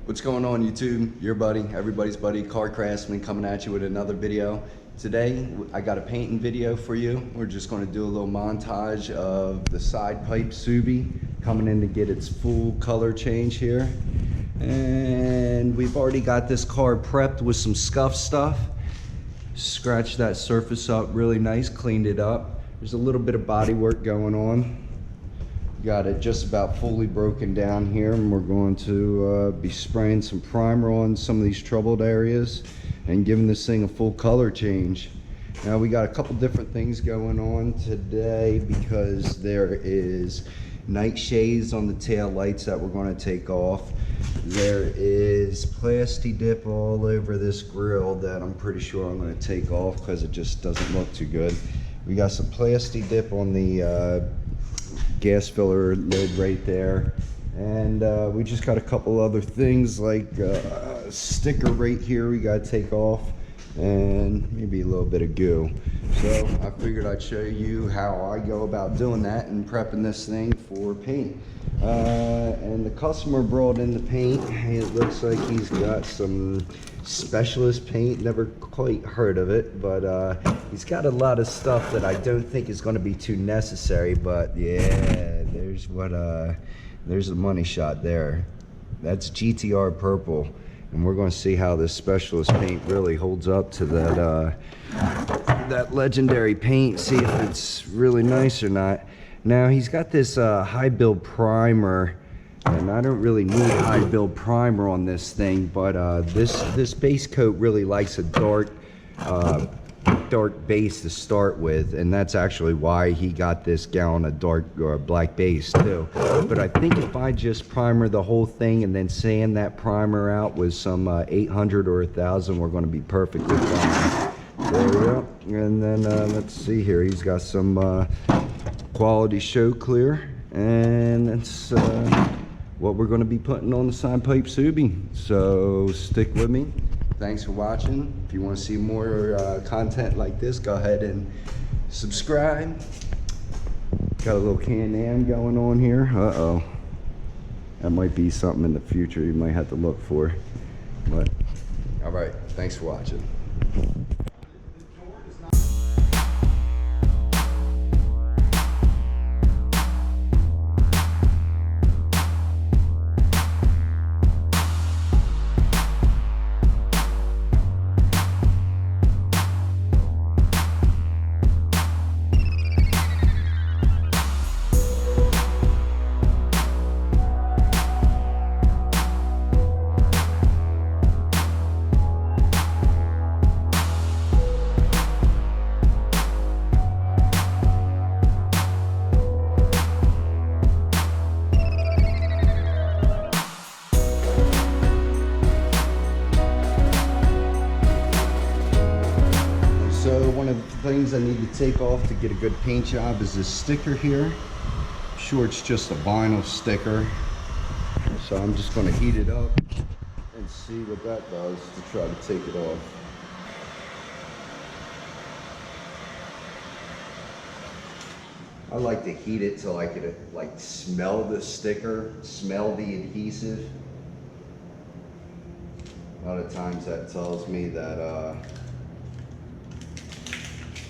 What's going on YouTube? Your buddy, everybody's buddy, Car Craftsman, coming at you with another video. Today, I got a painting video for you. We're just gonna do a little montage of the Sidepiped Subie coming in to get its full color change here. And we've already got this car prepped with some scuff stuff. Scratched that surface up really nice, cleaned it up. There's a little bit of body work going on. Got it just about fully broken down here, and we're going to be spraying some primer on some of these troubled areas and giving this thing a full color change. Now we got a couple different things going on today because there is night shades on the tail lights that we're going to take off. There is plasti dip all over this grill that I'm pretty sure I'm going to take off because it just doesn't look too good. We got some plasti dip on the gas filler lid right there, and we just got a couple other things like a sticker right here we got to take off, and maybe a little bit of goo. So I figured I'd show you how I go about doing that and prepping this thing for paint. And the customer brought in the paint. It looks like he's got some specialist paint, never quite heard of it, but he's got a lot of stuff that I don't think is going to be too necessary. But yeah, there's a money shot there. That's GTR Purple, and we're going to see how this specialist paint really holds up to that legendary paint, see if it's really nice or not. Now he's got this high build primer, and I don't really need high build primer on this thing, but this base coat really likes a dark base to start with, and that's actually why he got this gallon of dark or black base too. But I think if I just primer the whole thing and then sand that primer out with some 800 or 1000, we're going to be perfectly fine. There we go. And then let's see here, he's got some quality show clear, and that's what we're going to be putting on the Sidepiped Subie. So stick with me. Thanks for watching. If you want to see more content like this, go ahead and subscribe. Got a little Can-Am going on here. Uh-oh. That might be something in the future you might have to look for. But all right, thanks for watching. One of the things I need to take off to get a good paint job is this sticker here. I'm sure it's just a vinyl sticker, so I'm just going to heat it up and see what that does to try to take it off. I like to heat it till I can like smell the sticker, smell the adhesive. A lot of times that tells me that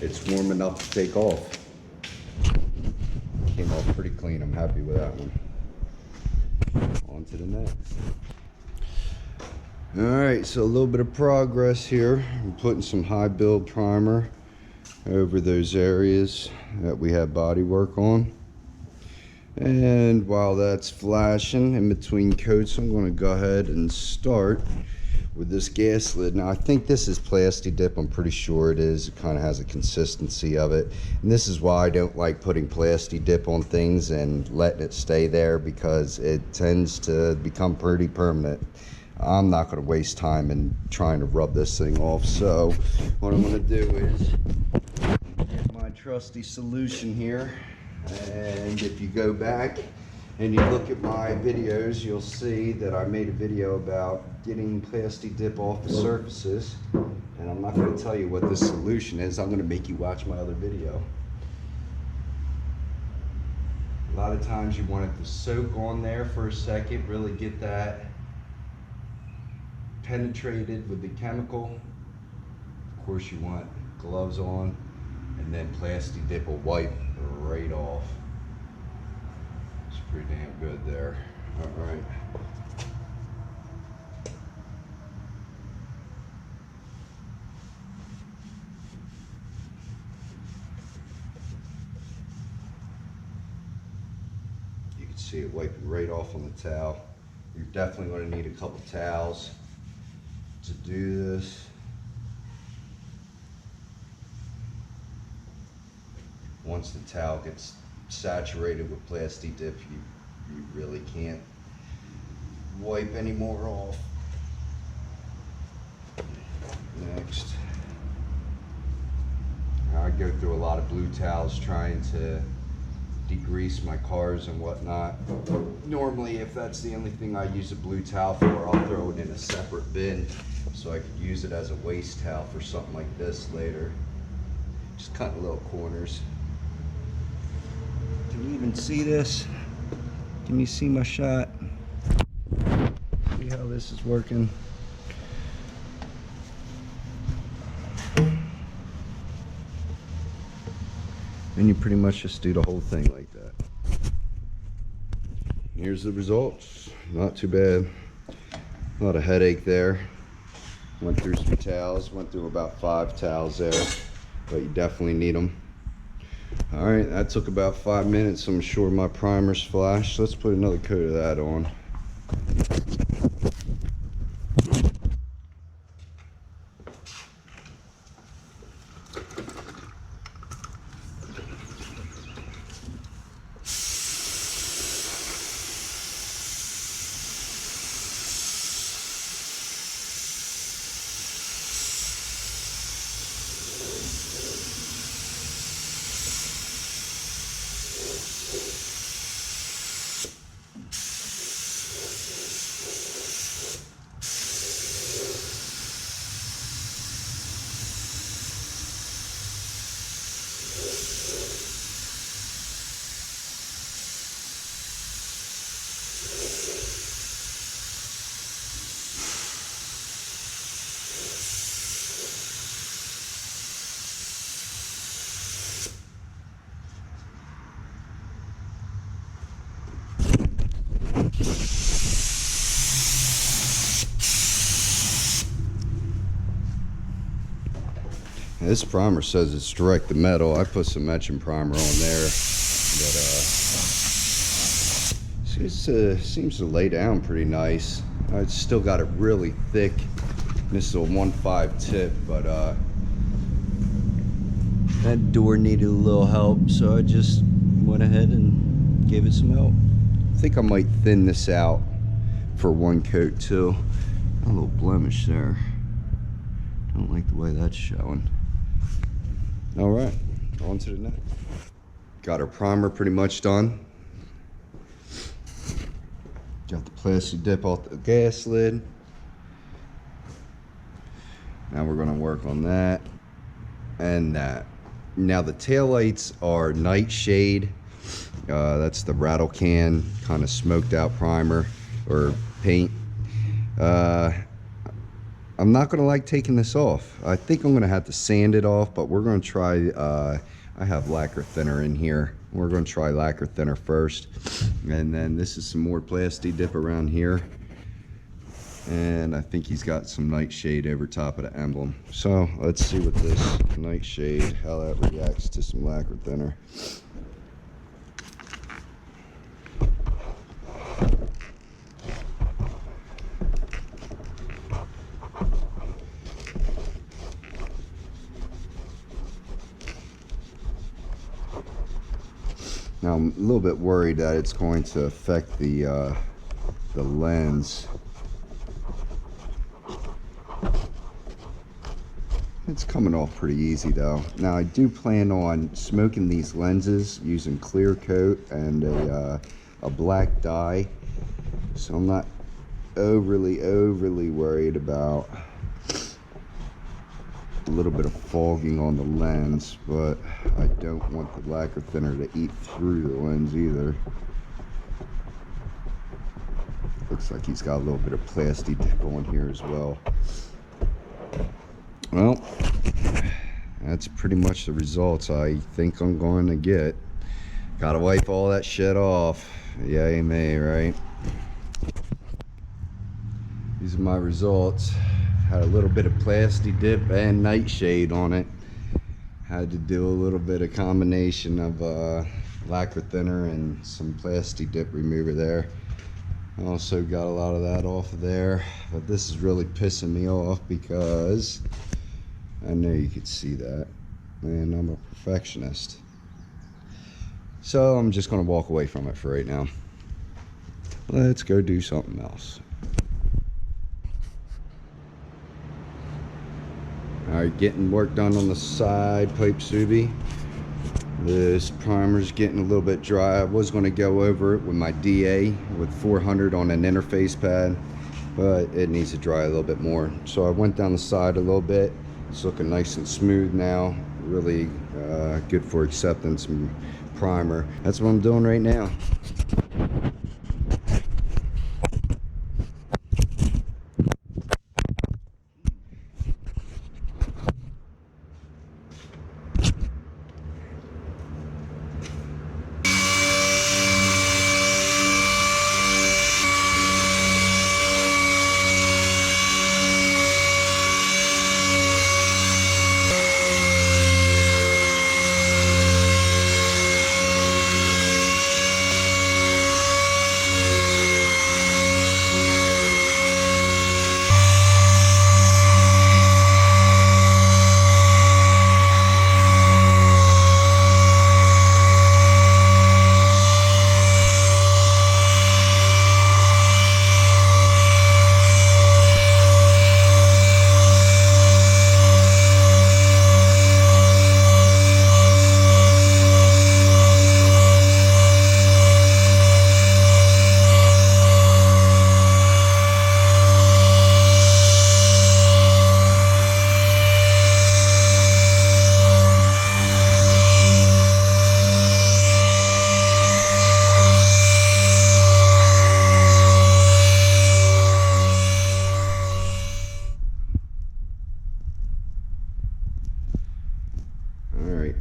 it's warm enough to take off. Came off pretty clean. I'm happy with that one. On to the next. All right, so a little bit of progress here. I'm putting some high build primer over those areas that we have body work on. And while that's flashing in between coats, I'm going to go ahead and start with this gas lid. Now I think this is plasti dip. I'm pretty sure it is. It kind of has a consistency of it, and this is why I don't like putting plasti dip on things and letting it stay there, because it tends to become pretty permanent. I'm not going to waste time in trying to rub this thing off, so what I'm going to do is get my trusty solution here, and if you go back and you look at my videos, you'll see that I made a video about getting plasti dip off the surfaces, and I'm not going to tell you what this solution is. I'm going to make you watch my other video. A lot of times you want it to soak on there for a second, really get that penetrated with the chemical. Of course you want gloves on, and then Plasti Dip will wipe right off. It's pretty damn good there. All right. You can see it wiping right off on the towel. You're definitely going to need a couple towels to do this. Once the towel gets saturated with Plasti Dip, you really can't wipe any more off. Next, I go through a lot of blue towels trying to degrease my cars and whatnot. Normally, if that's the only thing I use a blue towel for, I'll throw it in a separate bin so I could use it as a waste towel for something like this later. Just cutting little corners. Can you even see this? Can you see my shot? See how this is working? And you pretty much just do the whole thing like that. Here's the results. Not too bad. A lot of headache there. Went through some towels. Went through about 5 towels there. But you definitely need them. Alright, that took about 5 minutes. I'm sure my primer's flashed. Let's put another coat of that on. This primer says it's direct to metal. I put some etching primer on there, but seems to lay down pretty nice. It's still got it really thick. This is a 1.5 tip, but that door needed a little help, so I just went ahead and gave it some help. I think I might thin this out for one coat too. A little blemish there. Don't like the way that's showing. All right, on to the next. Got our primer pretty much done. Got the Plasti Dip off the gas lid. Now we're gonna work on that and that. Now the taillights are Nightshade. That's the rattle can kind of smoked out primer or paint. I'm not gonna like taking this off. I think I'm gonna have to sand it off, but we're gonna try, I have lacquer thinner in here. We're gonna try lacquer thinner first. And then this is some more Plasti Dip around here. And I think he's got some Nightshade over top of the emblem. So let's see what this Nightshade, how that reacts to some lacquer thinner. Now I'm a little bit worried that it's going to affect the lens. It's coming off pretty easy though. Now I do plan on smoking these lenses using clear coat and a black dye, so I'm not overly worried about a little bit of fogging on the lens, but I don't want the lacquer thinner to eat through the lens either. Looks like he's got a little bit of plastic dip on here as well. Well, that's pretty much the results I think I'm going to get. Gotta wipe all that shit off. Yay me, right? These are my results. Had a little bit of plastic dip and nightshade on it. Had to do a little bit of combination of lacquer thinner and some plastic dip remover there. I also got a lot of that off of there, but this is really pissing me off because I know you could see that, and I'm a perfectionist. So I'm just gonna walk away from it for right now. Let's go do something else. Alright, getting work done on the Sidepiped Subie. This primer's getting a little bit dry. I was going to go over it with my DA with 400 on an interface pad, but it needs to dry a little bit more. So I went down the side a little bit. It's looking nice and smooth now. Really good for acceptance and primer. That's what I'm doing right now.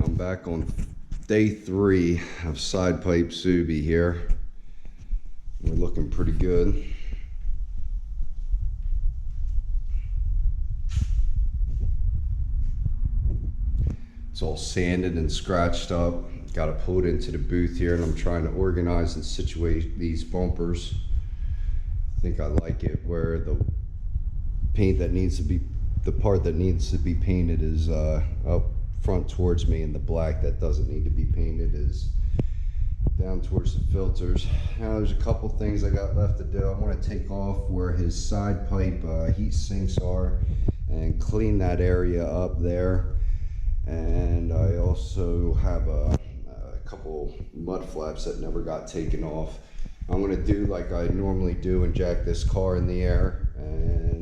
I'm back on day 3 of Sidepiped Subie here. We're looking pretty good. It's all sanded and scratched up. Got to pull it into the booth here, and I'm trying to organize and situate these bumpers. I think I like it where the paint that needs to be, the part that needs to be painted is up front towards me, and the black that doesn't need to be painted is down towards the filters. Now there's a couple things I got left to do. I want to take off where his side pipe heat sinks are and clean that area up there. And I also have a couple mud flaps that never got taken off. I'm going to do like I normally do and jack this car in the air and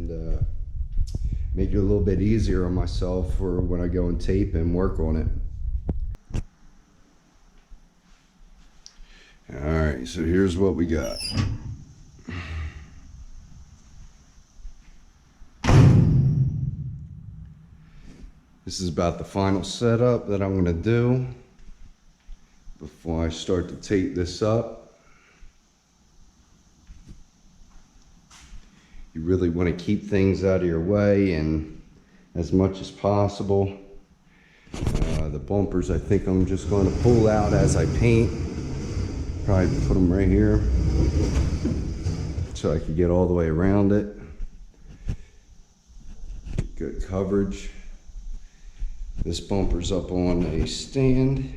make it a little bit easier on myself for when I go and tape and work on it. Alright, so here's what we got. This is about the final setup that I'm going to do before I start to tape this up. You really want to keep things out of your way and as much as possible. The bumpers I think I'm just going to pull out as I paint. Probably put them right here so I can get all the way around it. Good coverage. This bumper's up on a stand.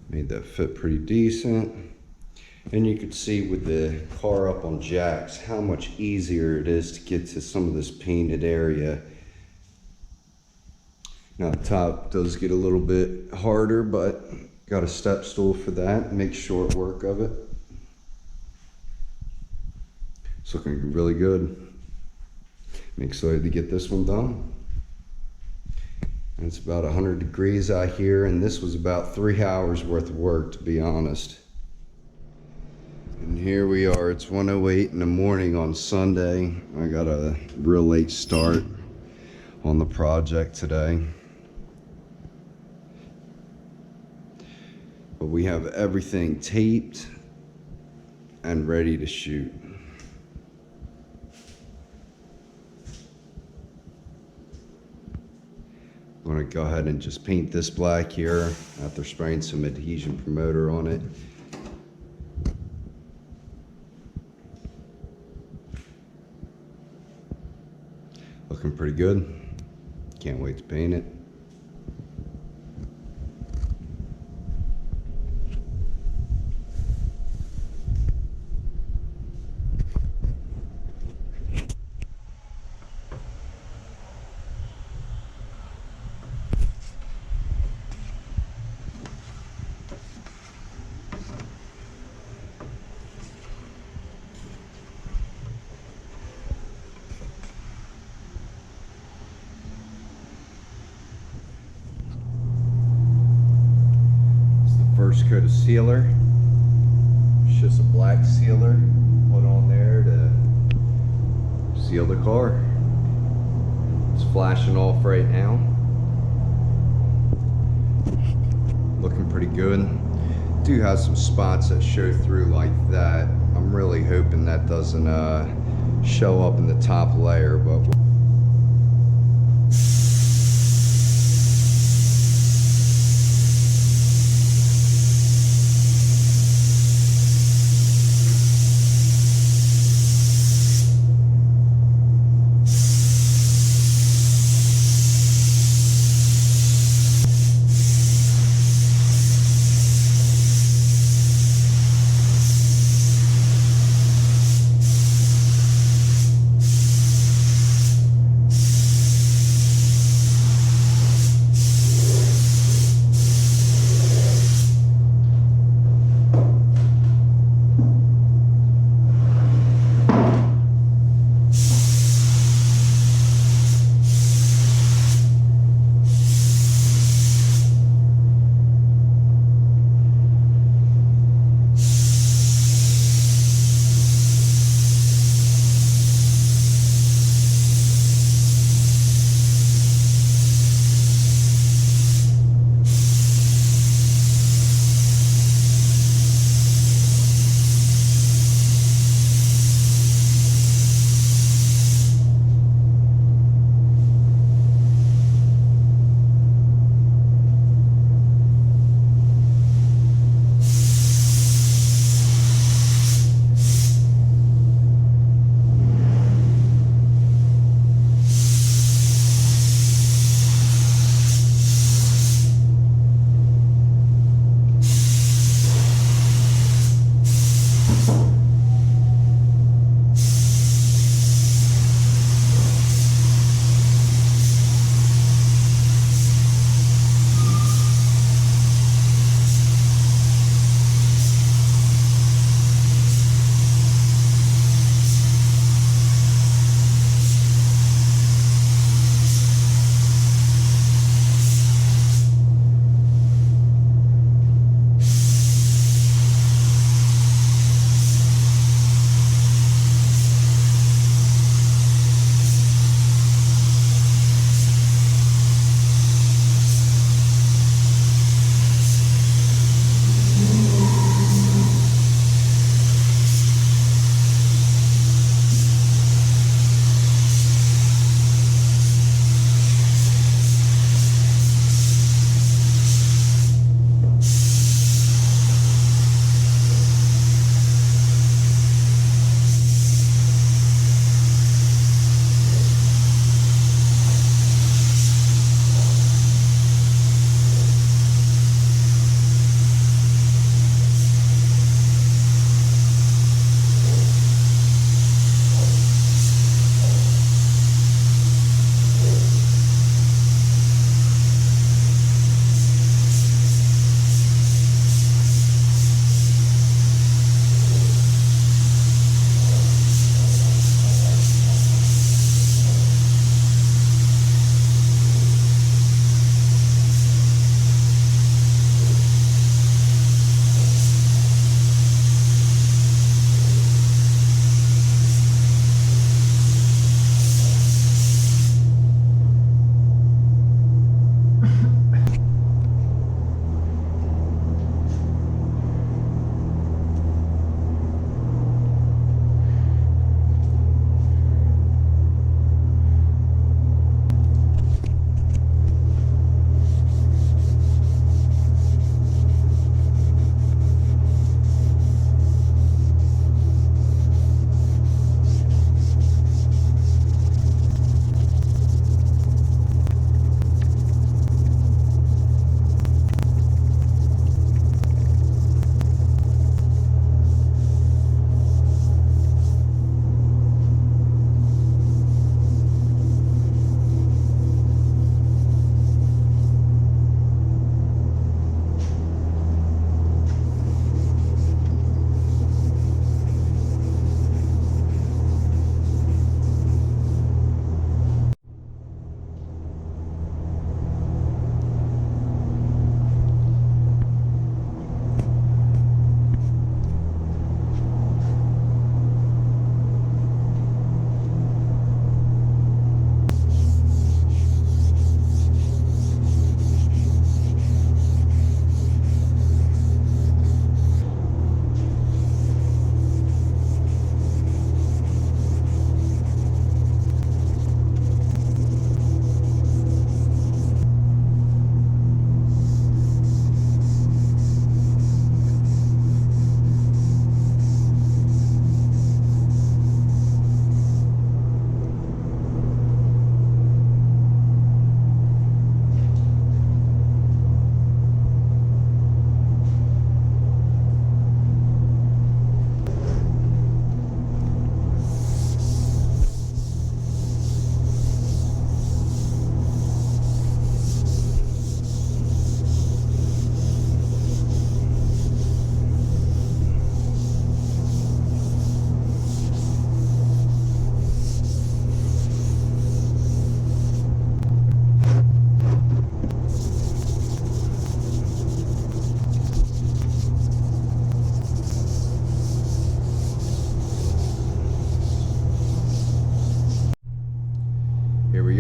Made that fit pretty decent. And you can see with the car up on jacks how much easier it is to get to some of this painted area. Now the top does get a little bit harder, but got a step stool for that. Make short work of it. It's looking really good. I'm excited to get this one done. And it's about 100 degrees out here, and this was about 3 hours worth of work, to be honest. And Here we are. It's 1:08 in the morning on Sunday. I got a real late start on the project today. But we have everything taped and ready to shoot. I'm going to go ahead and just paint this black here after spraying some adhesion promoter on it. Looking pretty good. Can't wait to paint it. First coat of sealer. It's just a black sealer put on there to seal the car. It's flashing off right now. Looking pretty good. Do have some spots that show through like that. I'm really hoping that doesn't show up in the top layer, but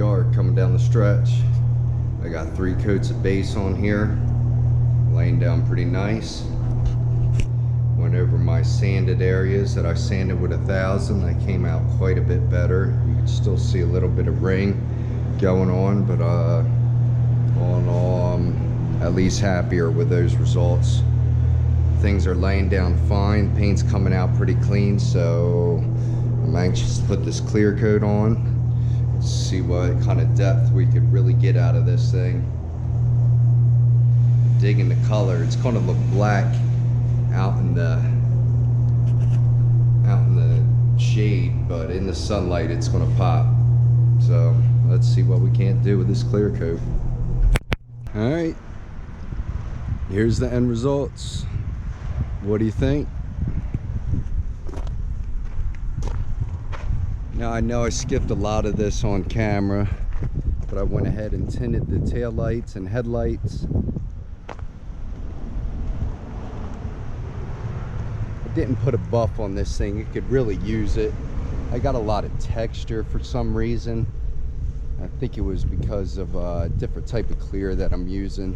we are coming down the stretch. I got 3 coats of base on here, laying down pretty nice. Went over my sanded areas that I sanded with 1000. They came out quite a bit better. You can still see a little bit of ring going on, but all in all, I'm at least happier with those results. Things are laying down fine. Paint's coming out pretty clean, so I'm anxious to put this clear coat on. See what kind of depth we could really get out of this thing. Digging the color. It's going to look black out in the shade, but in the sunlight it's going to pop. So let's see what we can't do with this clear coat. All right, here's the end results. What do you think? Now I know I skipped a lot of this on camera, but I went ahead and tinted the tail lights and headlights. Didn't put a buff on this thing. You could really use it. I got a lot of texture for some reason. I think it was because of a different type of clear that I'm using.